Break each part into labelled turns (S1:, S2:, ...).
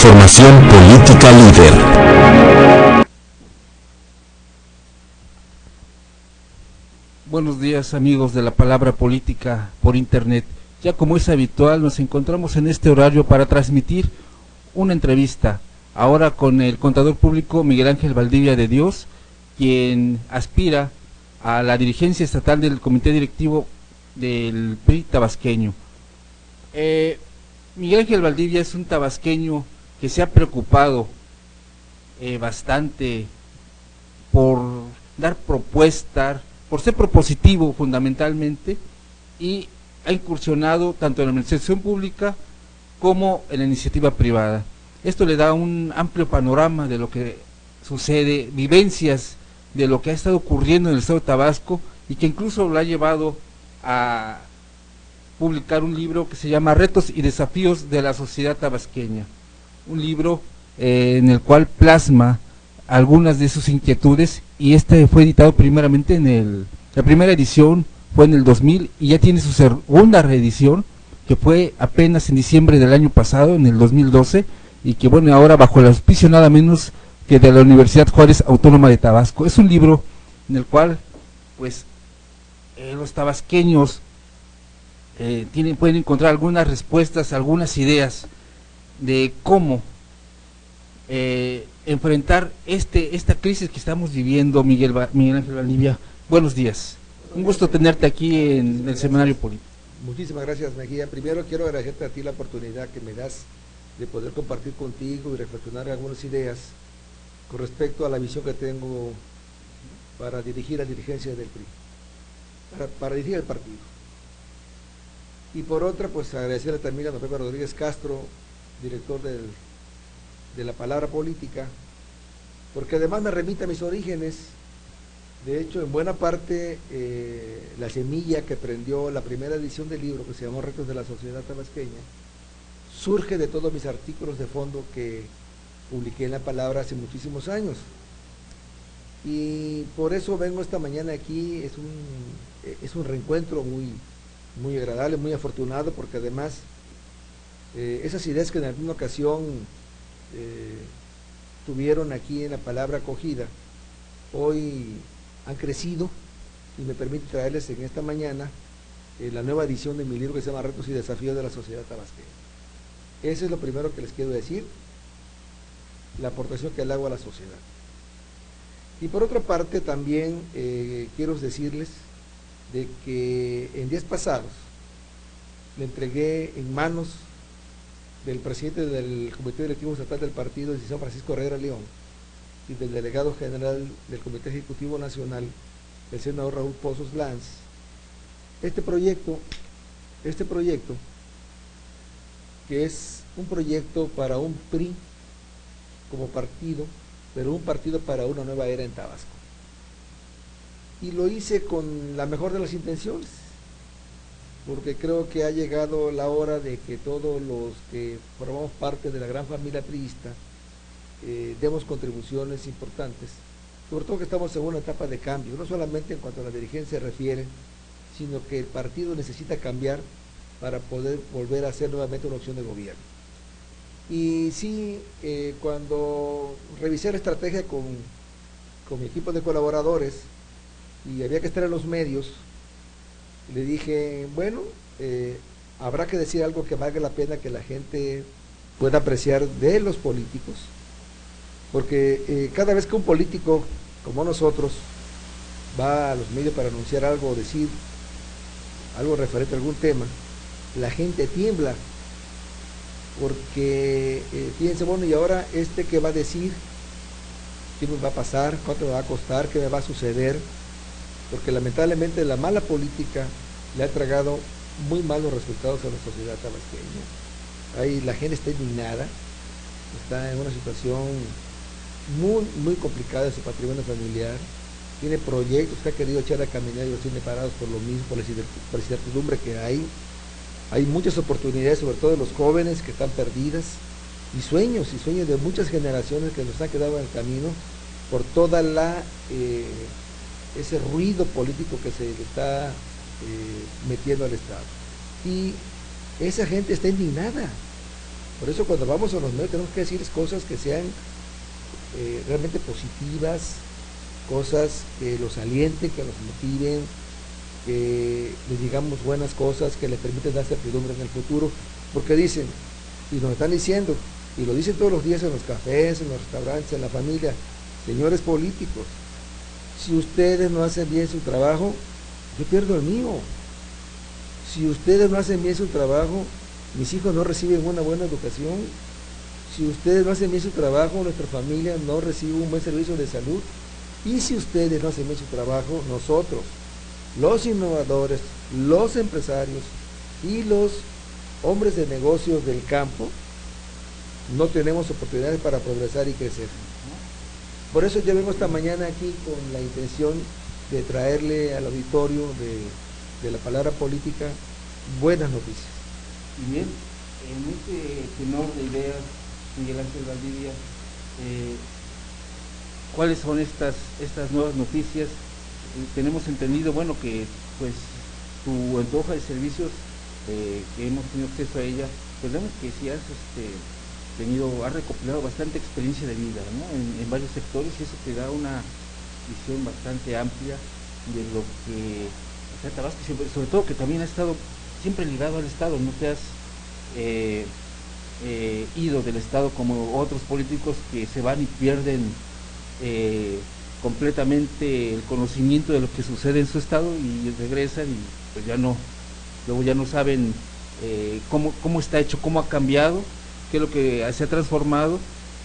S1: Información política líder.
S2: Buenos días, amigos de la palabra política por internet. Ya como es habitual, nos encontramos en este horario para transmitir una entrevista, ahora con el contador público Miguel Ángel Valdivia de Dios, quien aspira a la dirigencia estatal del comité directivo del PRI tabasqueño. Miguel Ángel Valdivia es un tabasqueño que se ha preocupado bastante por dar propuestas, por ser propositivo fundamentalmente, y ha incursionado tanto en la administración pública como en la iniciativa privada. Esto le da un amplio panorama de lo que sucede, vivencias de lo que ha estado ocurriendo en el estado de Tabasco, y que incluso lo ha llevado a publicar un libro que se llama Retos y Desafíos de la Sociedad Tabasqueña, un libro en el cual plasma algunas de sus inquietudes, y este fue editado primeramente la primera edición fue en el 2000, y ya tiene su segunda reedición, que fue apenas en diciembre del año pasado, en el 2012, y que bueno, ahora bajo el auspicio nada menos que de la Universidad Juárez Autónoma de Tabasco. Es un libro en el cual pues los tabasqueños pueden encontrar algunas respuestas, algunas ideas de cómo enfrentar esta crisis que estamos viviendo. Miguel Ángel Valdivia, buenos días. Un gusto tenerte aquí en el Semanario Político.
S3: Muchísimas gracias, Mejía. Primero quiero agradecerte a ti la oportunidad que me das de poder compartir contigo y reflexionar algunas ideas con respecto a la visión que tengo para dirigir la dirigencia del PRI, para dirigir el partido. Y por otra, pues agradecerle también a don Pepe Rodríguez Castro, director de la palabra política, porque además me remite a mis orígenes. De hecho, en buena parte, la semilla que prendió la primera edición del libro, que se llamó Retos de la Sociedad Tabasqueña, surge de todos mis artículos de fondo que publiqué en la palabra hace muchísimos años. Y por eso vengo esta mañana aquí. Es un reencuentro muy agradable, muy afortunado, porque además esas ideas que en alguna ocasión tuvieron aquí en la palabra acogida, hoy han crecido, y me permite traerles en esta mañana la nueva edición de mi libro que se llama Retos y Desafíos de la Sociedad Tabasqueña. Eso es lo primero que les quiero decir, la aportación que le hago a la sociedad. Y por otra parte también quiero decirles de que en días pasados le entregué en manos del presidente del Comité Directivo Estatal del Partido, el San Francisco Herrera León, y del delegado general del Comité Ejecutivo Nacional, el senador Raúl Pozos Lanz, este proyecto que es un proyecto para un PRI como partido, pero un partido para una nueva era en Tabasco. Y lo hice con la mejor de las intenciones, porque creo que ha llegado la hora de que todos los que formamos parte de la gran familia priista demos contribuciones importantes, sobre todo que estamos en una etapa de cambio, no solamente en cuanto a la dirigencia se refiere, sino que el partido necesita cambiar para poder volver a ser nuevamente una opción de gobierno. Y sí, cuando revisé la estrategia con mi equipo de colaboradores y había que estar en los medios, le dije, bueno, habrá que decir algo que valga la pena que la gente pueda apreciar de los políticos, porque cada vez que un político como nosotros va a los medios para anunciar algo o decir algo referente a algún tema, la gente tiembla, porque piensa, bueno, y ahora ¿qué va a decir? ¿Qué me va a pasar? ¿Cuánto me va a costar? ¿Qué me va a suceder? Porque lamentablemente la mala política le ha tragado muy malos resultados a la sociedad tabasqueña. Ahí la gente está indignada, está en una situación muy complicada de su patrimonio familiar, tiene proyectos que ha querido echar a caminar y los tiene parados por lo mismo, por la incertidumbre que hay. Hay muchas oportunidades, sobre todo de los jóvenes que están perdidas, y sueños de muchas generaciones que nos han quedado en el camino por toda ese ruido político que se le está metiendo al Estado. Y esa gente está indignada, Por eso cuando vamos a los medios tenemos que decirles cosas que sean realmente positivas, cosas que los alienten, que los motiven, que les digamos buenas cosas, que les permiten dar certidumbre en el futuro, porque dicen, y nos están diciendo, y lo dicen todos los días en los cafés, en los restaurantes, en la familia, señores políticos, si ustedes no hacen bien su trabajo, yo pierdo el mío. Si ustedes no hacen bien su trabajo, mis hijos no reciben una buena educación. Si ustedes no hacen bien su trabajo, nuestra familia no recibe un buen servicio de salud. Y si ustedes no hacen bien su trabajo, nosotros, los innovadores, los empresarios y los hombres de negocios del campo, no tenemos oportunidades para progresar y crecer. Por eso yo vengo esta mañana aquí con la intención de traerle al auditorio de la palabra política buenas noticias.
S2: Y bien, en este tenor de ideas, Miguel Ángel Valdivia, ¿cuáles son estas nuevas noticias? Tenemos entendido, bueno, que pues tu hoja de servicios, que hemos tenido acceso a ella, pues vemos que sí has recopilado bastante experiencia de vida, ¿no? En varios sectores, y eso te da una visión bastante amplia de lo que, o sea, Tabasco, sobre todo que también has estado siempre ligado al Estado, no te has ido del Estado como otros políticos que se van y pierden completamente el conocimiento de lo que sucede en su Estado y regresan y pues luego ya no saben cómo está hecho, cómo ha cambiado, qué es lo que se ha transformado,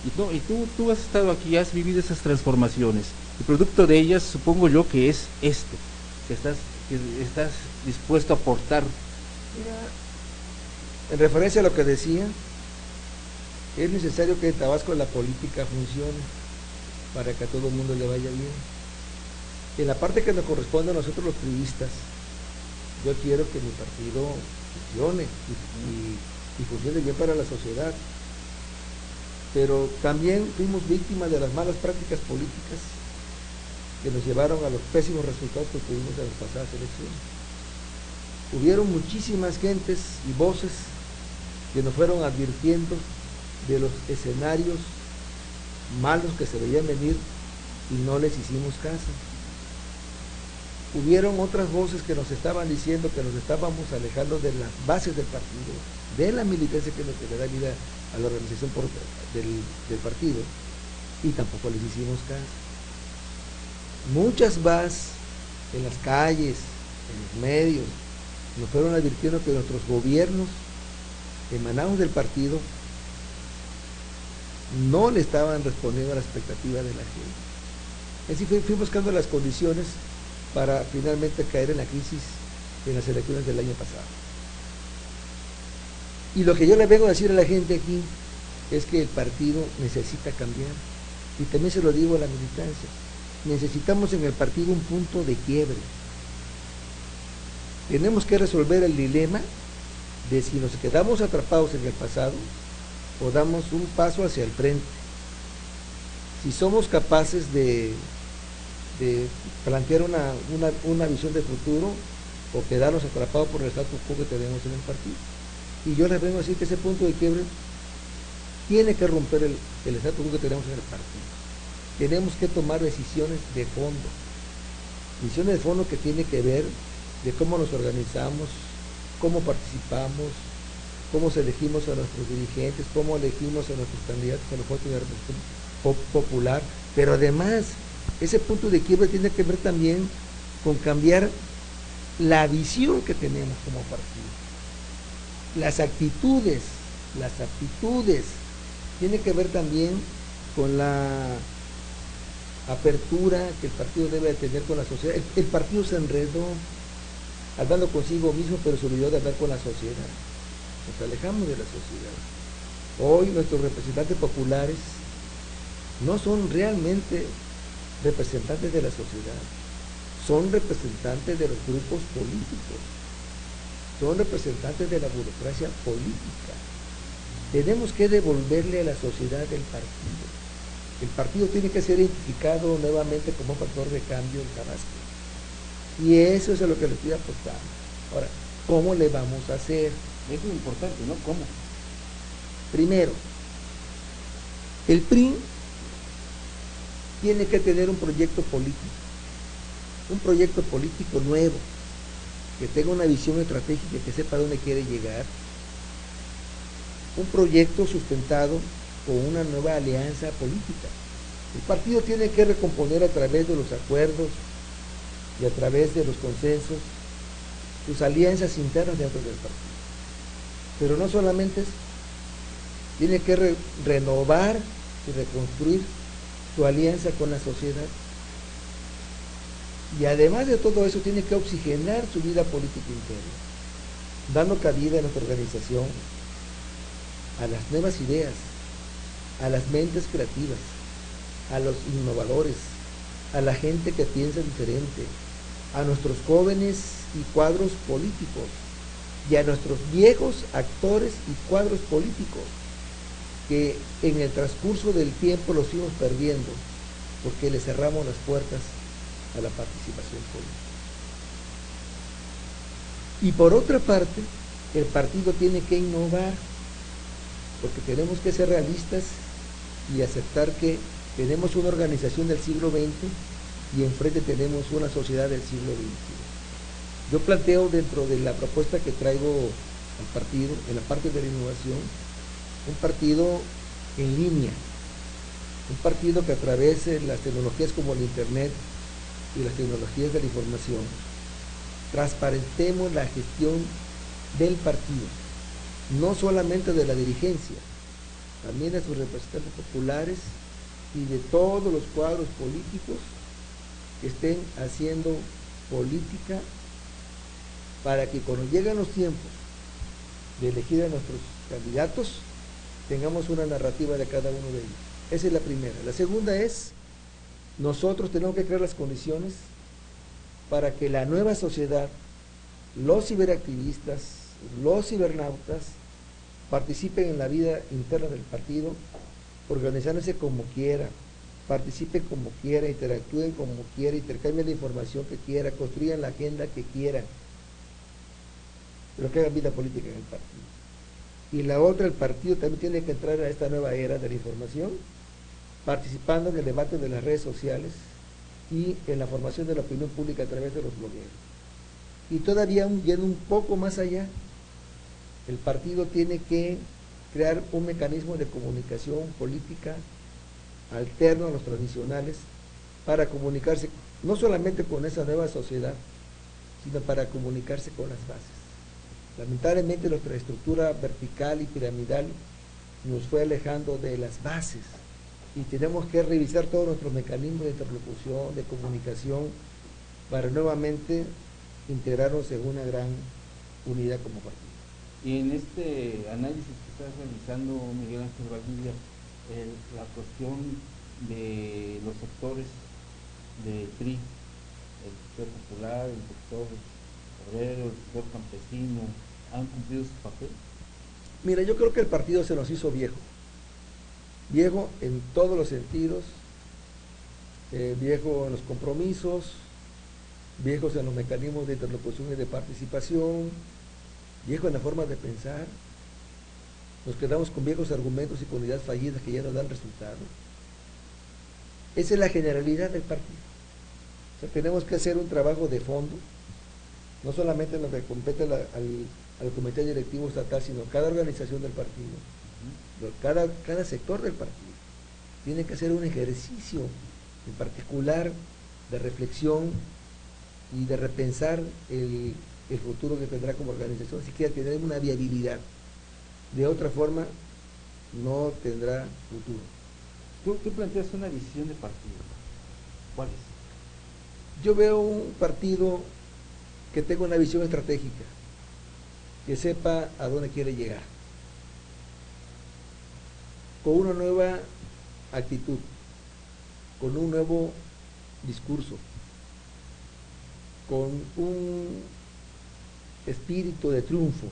S2: y tú has estado aquí, has vivido esas transformaciones. El producto de ellas, supongo yo, que es esto, que estás dispuesto a aportar.
S3: Mira, en referencia a lo que decía, es necesario que en Tabasco la política funcione para que a todo el mundo le vaya bien. En la parte que nos corresponde a nosotros los priistas, yo quiero que mi partido funcione y funcione bien para la sociedad. Pero también fuimos víctimas de las malas prácticas políticas que nos llevaron a los pésimos resultados que tuvimos en las pasadas elecciones. Hubieron muchísimas gentes y voces que nos fueron advirtiendo de los escenarios malos que se veían venir y no les hicimos caso. Hubieron otras voces que nos estaban diciendo que nos estábamos alejando de las bases del partido, de la militancia que es lo que le da vida a la organización del partido, y tampoco les hicimos caso. Muchas más en las calles, en los medios, nos fueron advirtiendo que nuestros gobiernos emanados del partido no le estaban respondiendo a la expectativa de la gente. Así fui buscando las condiciones para finalmente caer en la crisis en las elecciones del año pasado. Y lo que yo le vengo a decir a la gente aquí es que el partido necesita cambiar, y también se lo digo a la militancia, necesitamos en el partido un punto de quiebre. Tenemos que resolver el dilema de si nos quedamos atrapados en el pasado o damos un paso hacia el frente. Si somos capaces de plantear una visión de futuro o quedarnos atrapados por el status quo que tenemos en el partido. Y yo les vengo a decir que ese punto de quiebre tiene que romper el status quo que tenemos en el partido. Tenemos que tomar decisiones de fondo que tiene que ver de cómo nos organizamos, cómo participamos, cómo elegimos a nuestros dirigentes, cómo elegimos a nuestros candidatos a los puestos de representación popular, pero además ese punto de quiebre tiene que ver también con cambiar la visión que tenemos como partido, las actitudes, las aptitudes, tiene que ver también con la apertura que el partido debe de tener con la sociedad. El partido se enredó hablando consigo mismo, pero se olvidó de hablar con la sociedad. Nos alejamos de la sociedad. Hoy nuestros representantes populares no son realmente representantes de la sociedad, son representantes de los grupos políticos, son representantes de la burocracia política. Tenemos que devolverle a la sociedad el partido. El partido tiene que ser identificado nuevamente como un factor de cambio en Tabasco. Y eso es a lo que le estoy apostando. Ahora, ¿cómo le vamos a hacer?
S2: Eso es importante, ¿no? ¿Cómo?
S3: Primero, el PRI tiene que tener un proyecto político nuevo, que tenga una visión estratégica, que sepa dónde quiere llegar, un proyecto sustentado con una nueva alianza política. El partido tiene que recomponer a través de los acuerdos y a través de los consensos sus alianzas internas dentro del partido. Pero no solamente eso, tiene que renovar y reconstruir su alianza con la sociedad. Y además de todo eso, tiene que oxigenar su vida política interna, dando cabida a nuestra organización a las nuevas ideas, a las mentes creativas, a los innovadores, a la gente que piensa diferente, a nuestros jóvenes y cuadros políticos, y a nuestros viejos actores y cuadros políticos, que en el transcurso del tiempo los fuimos perdiendo, porque le cerramos las puertas a la participación política. Y por otra parte, el partido tiene que innovar, porque tenemos que ser realistas y aceptar que tenemos una organización del siglo XX y enfrente tenemos una sociedad del siglo XXI. Yo planteo dentro de la propuesta que traigo al partido, en la parte de la innovación, un partido en línea, un partido que a través de las tecnologías como el Internet y las tecnologías de la información, transparentemos la gestión del partido, no solamente de la dirigencia, también de sus representantes populares y de todos los cuadros políticos que estén haciendo política, para que cuando lleguen los tiempos de elegir a nuestros candidatos, tengamos una narrativa de cada uno de ellos. Esa es la primera. La segunda es, nosotros tenemos que crear las condiciones para que la nueva sociedad, los ciberactivistas, los cibernautas, participen en la vida interna del partido, organizándose como quiera, participen como quiera, interactúen como quiera, intercambien la información que quiera, construyan la agenda que quieran, pero que hagan vida política en el partido. Y la otra, el partido también tiene que entrar a esta nueva era de la información, participando en el debate de las redes sociales y en la formación de la opinión pública a través de los blogueros. Y todavía yendo un poco más allá, el partido tiene que crear un mecanismo de comunicación política alterno a los tradicionales para comunicarse no solamente con esa nueva sociedad, sino para comunicarse con las bases. Lamentablemente nuestra estructura vertical y piramidal nos fue alejando de las bases y tenemos que revisar todos nuestros mecanismos de interlocución, de comunicación, para nuevamente integrarnos en una gran unidad como partido.
S2: Y en este análisis que estás realizando, Miguel Ángel Valdivia, la cuestión de los sectores del PRI, el sector popular, el sector obrero, el sector campesino, ¿han cumplido su papel?
S3: Mira, yo creo que el partido se nos hizo viejo en todos los sentidos, viejo en los compromisos, viejos en los mecanismos de interlocución y de participación, viejo en la forma de pensar. Nos quedamos con viejos argumentos y con ideas fallidas que ya no dan resultado. Esa es la generalidad del partido. O sea, tenemos que hacer un trabajo de fondo, no solamente en lo que compete al comité directivo estatal, sino cada organización del partido, cada sector del partido. Tiene que hacer un ejercicio en particular de reflexión y de repensar el futuro que tendrá como organización, si quiere tener una viabilidad. De otra forma, no tendrá futuro.
S2: Tú planteas una visión de partido. ¿Cuál es?
S3: Yo veo un partido que tenga una visión estratégica, que sepa a dónde quiere llegar, con una nueva actitud, con un nuevo discurso, con un espíritu de triunfo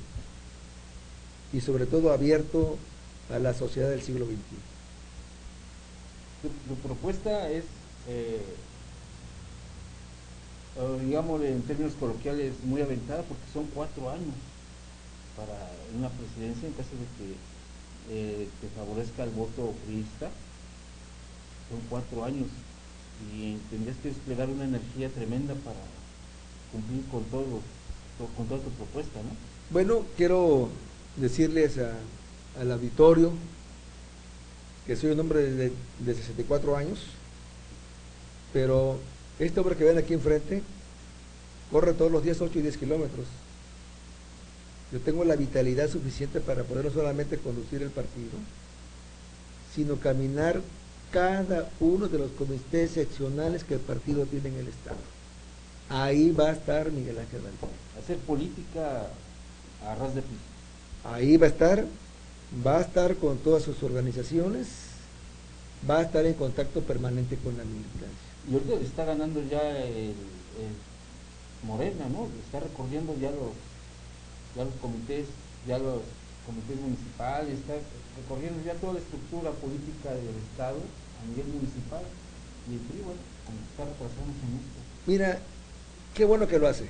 S3: y sobre todo abierto a la sociedad del siglo XXI.
S2: Tu propuesta es, digamos en términos coloquiales, muy aventada, porque son 4 años para una presidencia en caso de que que favorezca el voto priista. Son 4 años y tendrías que desplegar una energía tremenda para cumplir con todo, con toda tu propuesta, ¿no?
S3: Bueno, quiero decirles al auditorio que soy un hombre de 64 años, pero esta obra que ven aquí enfrente corre todos los días 8 y 10 kilómetros. Yo tengo la vitalidad suficiente para poder no solamente conducir el partido, sino caminar cada uno de los comités seccionales que el partido tiene en el Estado. Ahí va a estar Miguel Ángel Valdivia.
S2: Hacer política a ras de piso.
S3: Ahí va a estar con todas sus organizaciones, va a estar en contacto permanente con la militancia.
S2: Y ahorita le está ganando ya el Morena, ¿no? Está recorriendo ya los comités, municipales, está recorriendo ya toda la estructura política del Estado a nivel municipal. Y el PRI, bueno, como está retrasándose en esto.
S3: Mira, qué bueno que lo hace.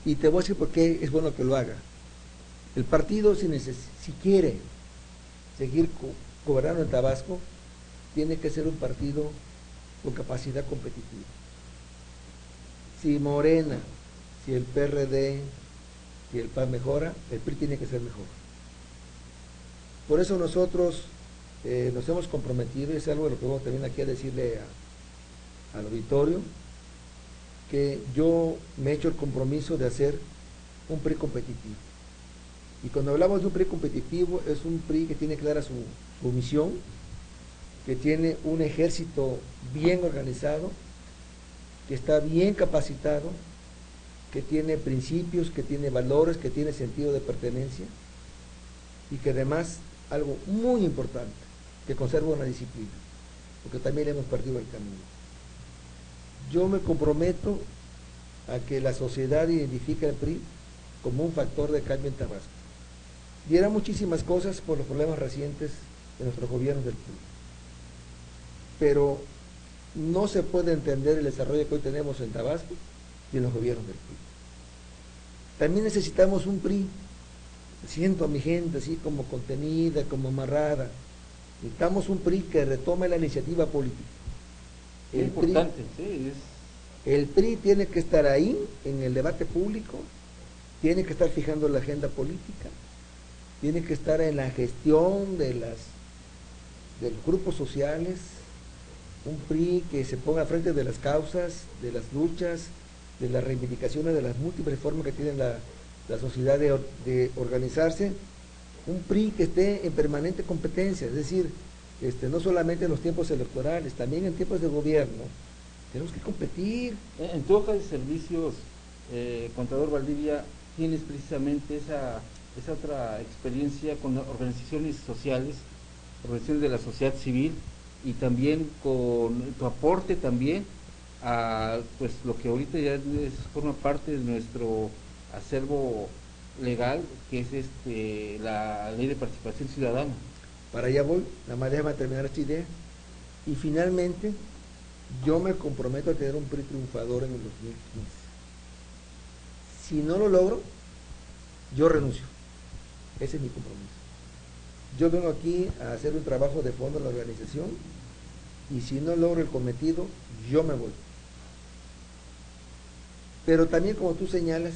S3: Y te voy a decir por qué es bueno que lo haga. El partido, si quiere seguir gobernando en Tabasco, tiene que ser un partido con capacidad competitiva. Si Morena, si el PRD, si el PAN mejora, el PRI tiene que ser mejor. Por eso nosotros nos hemos comprometido, y es algo de lo que vamos también aquí a decirle al auditorio, que yo me he hecho el compromiso de hacer un PRI competitivo. Y cuando hablamos de un PRI competitivo, es un PRI que tiene clara su misión, que tiene un ejército bien organizado, que está bien capacitado, que tiene principios, que tiene valores, que tiene sentido de pertenencia, y que además, algo muy importante, que conserva una disciplina, porque también hemos perdido el camino. Yo me comprometo a que la sociedad identifique al PRI como un factor de cambio en Tabasco. Y eran muchísimas cosas por los problemas recientes de nuestro gobierno del PRI. Pero no se puede entender el desarrollo que hoy tenemos en Tabasco sin los gobiernos del PRI. También necesitamos un PRI, siento a mi gente así como contenida, como amarrada. Necesitamos un PRI que retome la iniciativa política.
S2: Es importante, sí.
S3: El PRI tiene que estar ahí en el debate público, tiene que estar fijando la agenda política, tiene que estar en la gestión de los grupos sociales, un PRI que se ponga al frente de las causas, de las luchas, de las reivindicaciones, de las múltiples formas que tiene la sociedad de organizarse, un PRI que esté en permanente competencia, es decir, no solamente en los tiempos electorales, también en tiempos de gobierno, tenemos que competir.
S2: En tu hoja de servicios, contador Valdivia, tienes precisamente esa otra experiencia con organizaciones sociales, organizaciones de la sociedad civil, y también con tu aporte también a pues lo que ahorita ya forma parte de nuestro acervo legal, que es la Ley de Participación Ciudadana.
S3: Para allá voy, nada más déjame terminar esta idea. Y finalmente, yo me comprometo a tener un PRI triunfador en el 2015. Si no lo logro, yo renuncio. Ese es mi compromiso. Yo vengo aquí a hacer un trabajo de fondo en la organización, y si no logro el cometido, yo me voy. Pero también, como tú señalas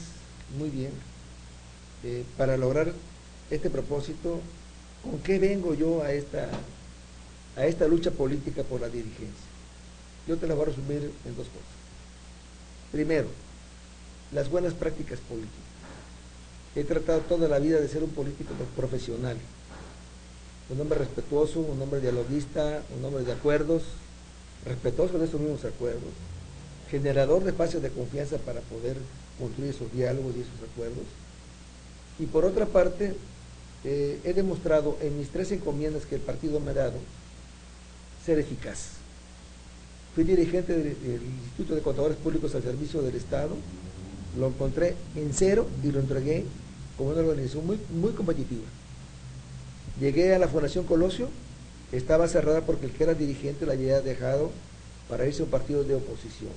S3: muy bien, para lograr este propósito, ¿con qué vengo yo a esta lucha política por la dirigencia? Yo te la voy a resumir en dos cosas. Primero, las buenas prácticas políticas. He tratado toda la vida de ser un político profesional, un hombre respetuoso, un hombre dialoguista, un hombre de acuerdos, respetuoso de esos mismos acuerdos, generador de espacios de confianza para poder construir esos diálogos y esos acuerdos. Y por otra parte, he demostrado en mis 3 encomiendas que el partido me ha dado ser eficaz. Fui dirigente del Instituto de Contadores Públicos al servicio del Estado, lo encontré en 0 y lo entregué como una organización muy competitiva. Llegué a la Fundación Colosio, estaba cerrada porque el que era dirigente la había dejado para irse a un partido de oposición.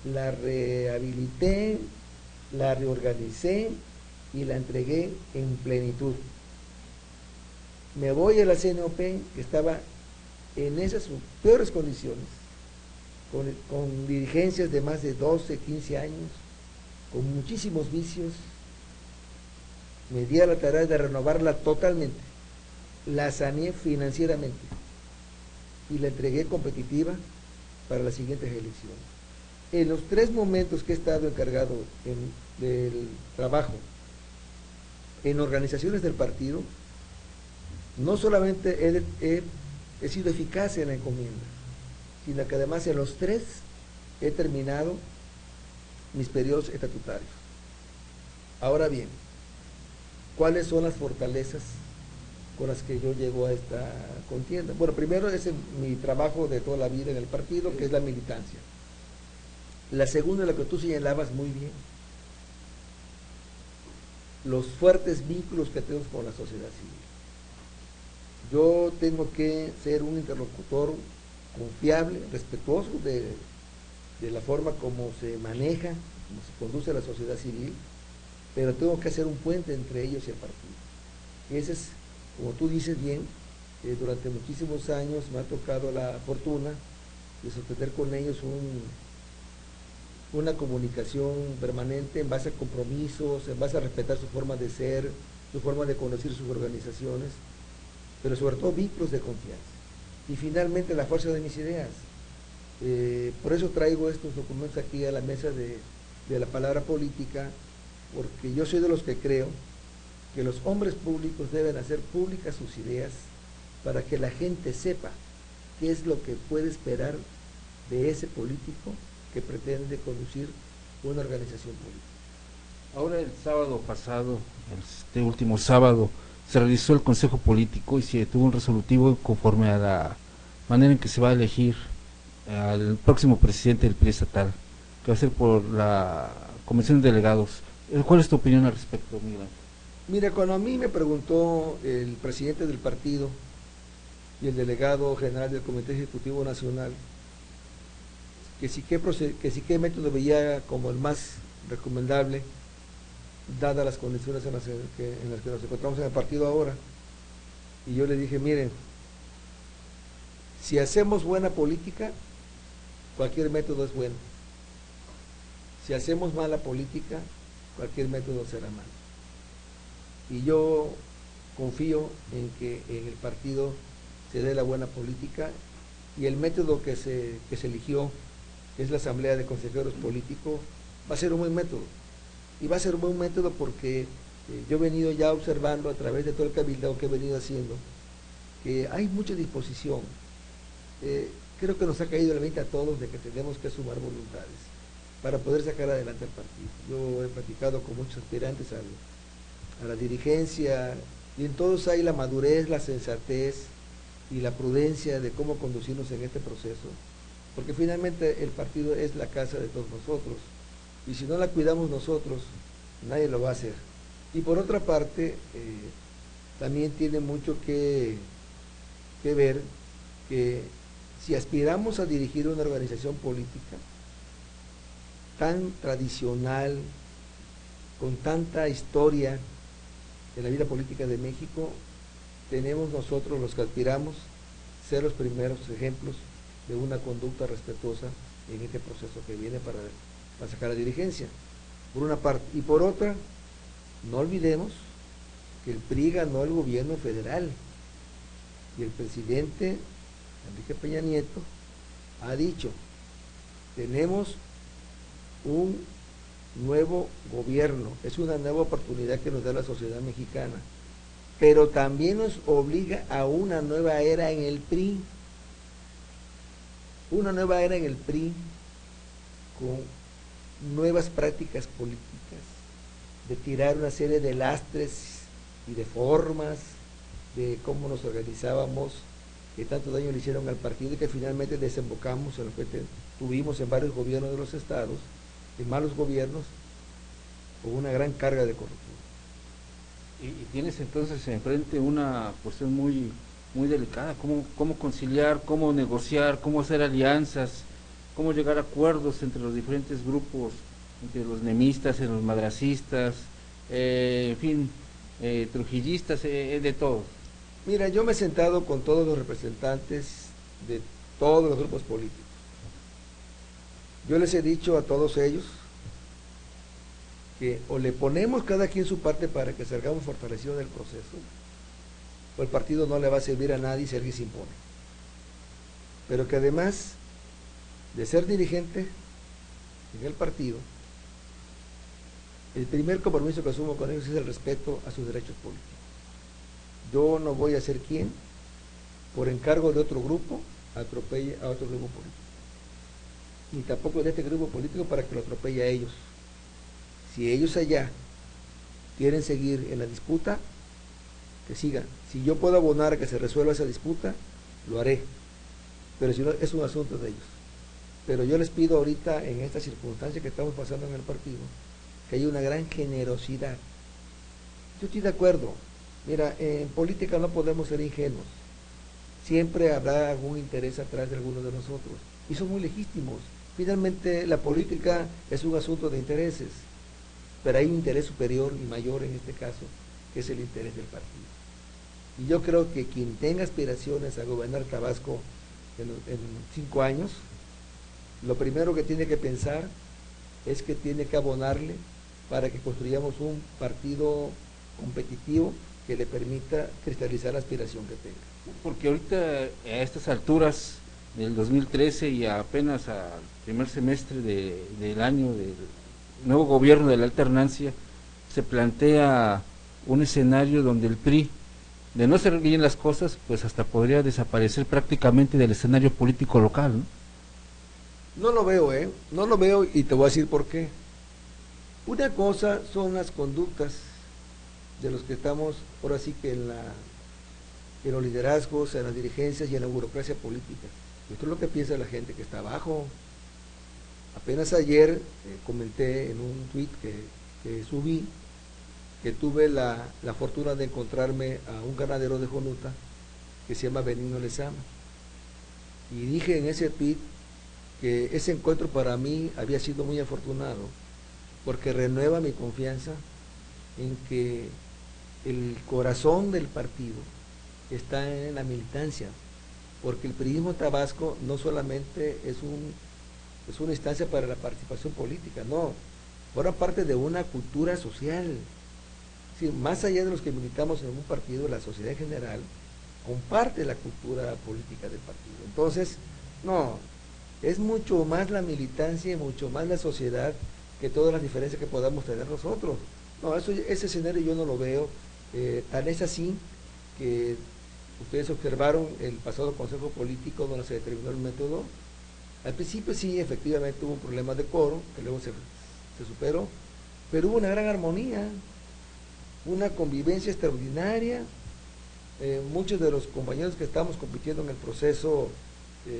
S3: La rehabilité, la reorganicé y la entregué en plenitud. Me voy a la CNOP, que estaba en esas peores condiciones, con dirigencias de más de 12, 15 años, con muchísimos vicios. Me di a la tarea de renovarla totalmente, la saneé financieramente y la entregué competitiva para las siguientes elecciones. En los 3 momentos que he estado encargado del trabajo en organizaciones del partido, no solamente he sido eficaz en la encomienda, sino que además en los 3 he terminado mis periodos estatutarios. Ahora bien, ¿cuáles son las fortalezas con las que yo llego a esta contienda? Bueno, primero es mi trabajo de toda la vida en el partido, que es la militancia. La segunda, la que tú señalabas muy bien, los fuertes vínculos que tenemos con la sociedad civil. Yo tengo que ser un interlocutor confiable, respetuoso de la forma como se maneja, como se conduce la sociedad civil, pero tengo que hacer un puente entre ellos y el partido. Ese es, como tú dices bien, durante muchísimos años me ha tocado la fortuna de sostener con ellos una comunicación permanente en base a compromisos, en base a respetar su forma de ser, su forma de conducir sus organizaciones, pero sobre todo vínculos de confianza. Y finalmente la fuerza de mis ideas. Por eso traigo estos documentos aquí a la mesa de la palabra política, porque yo soy de los que creo que los hombres públicos deben hacer públicas sus ideas para que la gente sepa qué es lo que puede esperar de ese político que pretende conducir una organización política.
S2: Ahora el sábado pasado, este último sábado, se realizó el Consejo Político y se tuvo un resolutivo conforme a la manera en que se va a elegir al próximo presidente del PRI estatal, que va a ser por la Convención de Delegados. ¿Cuál es tu opinión al respecto, Miguel?
S3: Mira, cuando a mí me preguntó el presidente del partido y el delegado general del Comité Ejecutivo Nacional que sí qué método veía como el más recomendable, dadas las condiciones en las que nos encontramos en el partido ahora, y yo le dije, miren, si hacemos buena política, cualquier método es bueno. Si hacemos mala política, cualquier método será malo. Y yo confío en que en el partido se dé la buena política, y el método que se eligió, que es la Asamblea de Consejeros Políticos, va a ser un buen método. Y va a ser un buen método porque yo he venido ya observando a través de todo el cabildeo que he venido haciendo, que hay mucha disposición. Creo que nos ha caído el 20 a todos de que tenemos que sumar voluntades para poder sacar adelante el partido. Yo he platicado con muchos aspirantes a la dirigencia, y en todos hay la madurez, la sensatez y la prudencia de cómo conducirnos en este proceso, porque finalmente el partido es la casa de todos nosotros, y si no la cuidamos nosotros, nadie lo va a hacer. Y por otra parte, también tiene mucho que ver que si aspiramos a dirigir una organización política tan tradicional, con tanta historia en la vida política de México, tenemos nosotros los que aspiramos ser los primeros ejemplos de una conducta respetuosa en este proceso que viene para sacar la dirigencia, por una parte. Y por otra, no olvidemos que el PRI ganó el gobierno federal, y el presidente Enrique Peña Nieto ha dicho, tenemos un nuevo gobierno, es una nueva oportunidad que nos da la sociedad mexicana, pero también nos obliga a una nueva era en el PRI, una nueva era en el PRI con nuevas prácticas políticas, de tirar una serie de lastres y de formas de cómo nos organizábamos, que tanto daño le hicieron al partido y que finalmente desembocamos en lo que tuvimos en varios gobiernos de los estados, en malos gobiernos, con una gran carga de corrupción.
S2: Y tienes entonces enfrente una cuestión muy delicada, cómo conciliar, cómo negociar, cómo hacer alianzas, cómo llegar a acuerdos entre los diferentes grupos, entre los nemistas, entre los madracistas, en fin, trujillistas, de todo.
S3: Mira, yo me he sentado con todos los representantes de todos los grupos políticos. Yo les he dicho a todos ellos que o le ponemos cada quien su parte para que salgamos fortalecidos del proceso, o el partido no le va a servir a nadie si alguien se impone. Pero que además de ser dirigente en el partido, el primer compromiso que asumo con ellos es el respeto a sus derechos políticos. Yo no voy a ser quien, por encargo de otro grupo, atropelle a otro grupo político. Ni tampoco de este grupo político para que lo atropelle a ellos. Si ellos allá quieren seguir en la disputa, que sigan. Si yo puedo abonar a que se resuelva esa disputa, lo haré. Pero si no, es un asunto de ellos. Pero yo les pido ahorita, en esta circunstancia que estamos pasando en el partido, que haya una gran generosidad. Yo estoy de acuerdo. Mira, en política no podemos ser ingenuos. Siempre habrá algún interés atrás de algunos de nosotros. Y son muy legítimos. Finalmente, la política es un asunto de intereses. Pero hay un interés superior y mayor en este caso, que es el interés del partido. Y yo creo que quien tenga aspiraciones a gobernar Tabasco en 5 años, lo primero que tiene que pensar es que tiene que abonarle para que construyamos un partido competitivo que le permita cristalizar la aspiración que tenga.
S2: Porque ahorita a estas alturas del 2013 y apenas al primer semestre del año del nuevo gobierno de la alternancia, se plantea un escenario donde el PRI, de no hacer bien las cosas, pues hasta podría desaparecer prácticamente del escenario político local, ¿no?
S3: No lo veo, no lo veo, y te voy a decir por qué. Una cosa son las conductas de los que estamos, ahora sí que en los liderazgos, en las dirigencias y en la burocracia política. Esto es lo que piensa la gente que está abajo. Apenas ayer comenté en un tuit que subí que tuve la fortuna de encontrarme a un ganadero de Jonuta que se llama Benigno Lezama. Y dije en ese tuit que ese encuentro para mí había sido muy afortunado, porque renueva mi confianza en que el corazón del partido está en la militancia, porque el priismo tabasco no solamente es una instancia para la participación política, no, forma parte de una cultura social. Sí, más allá de los que militamos en un partido, la sociedad en general comparte la cultura política del partido. Entonces, no, es mucho más la militancia y mucho más la sociedad que todas las diferencias que podamos tener nosotros. No, ese escenario yo no lo veo. Tan es así que ustedes observaron el pasado Consejo Político donde se determinó el método. Al principio sí, efectivamente hubo un problema de quórum, que luego se superó, pero hubo una gran armonía, una convivencia extraordinaria. Muchos de los compañeros que estamos compitiendo en el proceso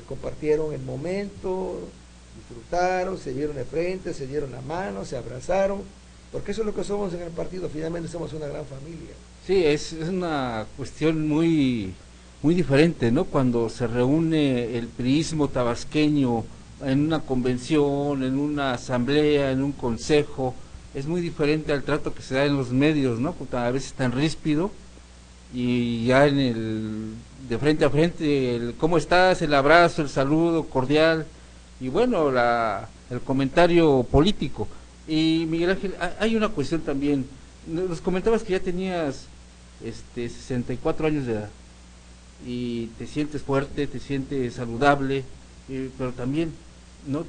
S3: compartieron el momento, disfrutaron, se vieron de frente, se dieron la mano, se abrazaron, porque eso es lo que somos en el partido, finalmente somos una gran familia.
S2: Sí, es una cuestión muy diferente, ¿no? Cuando se reúne el priismo tabasqueño en una convención, en una asamblea, en un consejo, es muy diferente al trato que se da en los medios, ¿no? A veces tan ríspido, y ya de frente a frente, ¿cómo estás?, el abrazo, el saludo cordial, y bueno, el comentario político. Y Miguel Ángel, hay una cuestión también, nos comentabas que ya tenías 64 años de edad, y te sientes fuerte, te sientes saludable, pero también no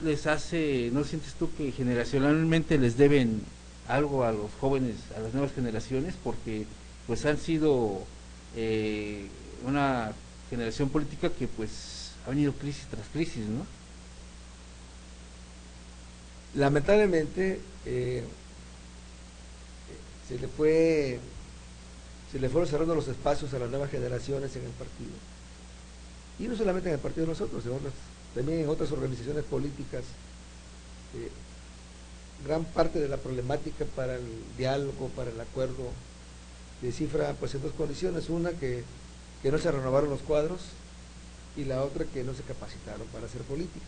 S2: sientes tú que generacionalmente les deben algo a los jóvenes, a las nuevas generaciones, porque pues han sido una generación política que pues ha venido crisis tras crisis, ¿no?
S3: Lamentablemente se le fueron cerrando los espacios a las nuevas generaciones en el partido, y no solamente en el partido de nosotros, también en otras organizaciones políticas. Gran parte de la problemática para el diálogo, para el acuerdo, se cifra pues en dos condiciones: una que no se renovaron los cuadros, y la otra que no se capacitaron para hacer política.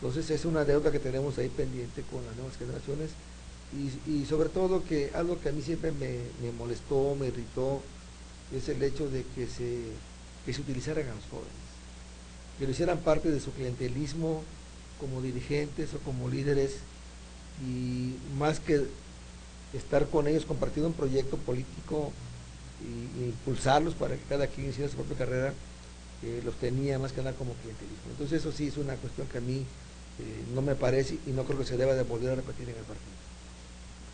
S3: Entonces es una deuda que tenemos ahí pendiente con las nuevas generaciones, y sobre todo que algo que a mí siempre me molestó, me irritó, es el hecho de que se utilizaran a los jóvenes, que lo hicieran parte de su clientelismo como dirigentes o como líderes, y más que estar con ellos compartiendo un proyecto político y impulsarlos para que cada quien hiciera su propia carrera, los tenía más que nada como clientelismo. Entonces eso sí es una cuestión que a mí no me parece y no creo que se deba de volver a repetir en el partido.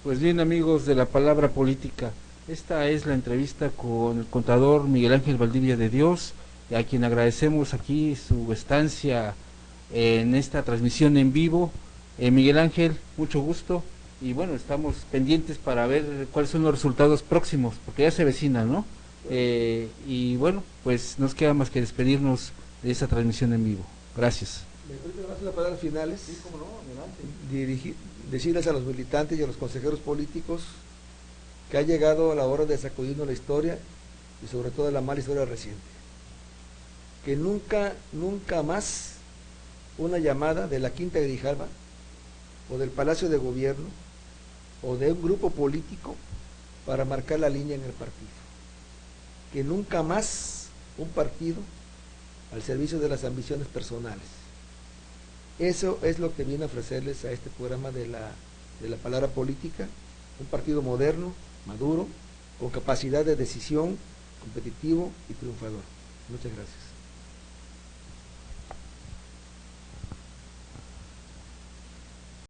S2: Pues bien, amigos de la palabra política, esta es la entrevista con el contador Miguel Ángel Valdivia de Dios, a quien agradecemos aquí su estancia en esta transmisión en vivo. Miguel Ángel, mucho gusto, y bueno, estamos pendientes para ver cuáles son los resultados próximos, porque ya se vecina, ¿no? Y bueno, pues nos queda más que despedirnos de esta transmisión en vivo. Gracias.
S3: ¿Me permite más unas palabras finales?
S2: Sí, cómo no, adelante.
S3: Decirles a los militantes y a los consejeros políticos que ha llegado la hora de sacudirnos la historia, y sobre todo la mala historia reciente. Que nunca más una llamada de la Quinta de Grijalva o del Palacio de Gobierno o de un grupo político para marcar la línea en el partido. Que nunca más un partido al servicio de las ambiciones personales. Eso es lo que viene a ofrecerles a este programa de la palabra política, un partido moderno, maduro, con capacidad de decisión, competitivo y triunfador. Muchas gracias.